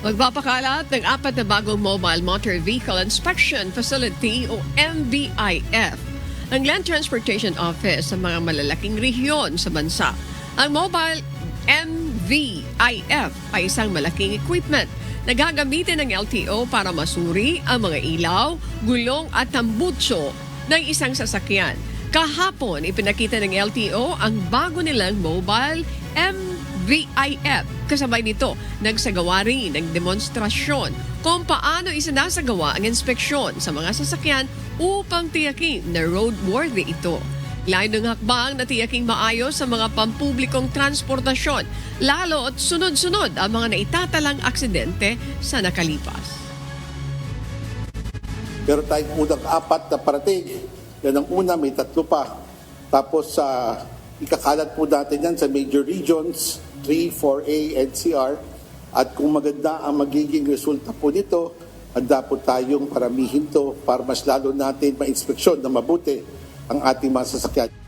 Magpapakalat ng 4 na bagong Mobile Motor Vehicle Inspection Facility o MVIF ang Land Transportation Office sa mga malalaking rehiyon sa bansa. Ang Mobile MVIF ay isang malaking equipment na gagamitin ng LTO para masuri ang mga ilaw, gulong at tambutso ng isang sasakyan. Kahapon, ipinakita ng LTO ang bago nilang Mobile MVIF. Kasabay nito, nagsagawa rin ng demonstrasyon kung paano isinasagawa ang inspeksyon sa mga sasakyan upang tiyakin na roadworthy ito. Layo ng hakbang na tiyaking maayos sa mga pampublikong transportasyon, lalo at sunod-sunod ang mga naitatalang aksidente sa nakalipas. Pero tayong unang 4 na parating. Yan ang una, may 3 pa. Tapos ikakalat po natin yan sa major regions, 3, 4A, NCR. At kung maganda ang magiging resulta po nito, handa po tayong paramihin to para mas lalo natin ma-inspeksyon na mabuti ang ating mga sasakyan.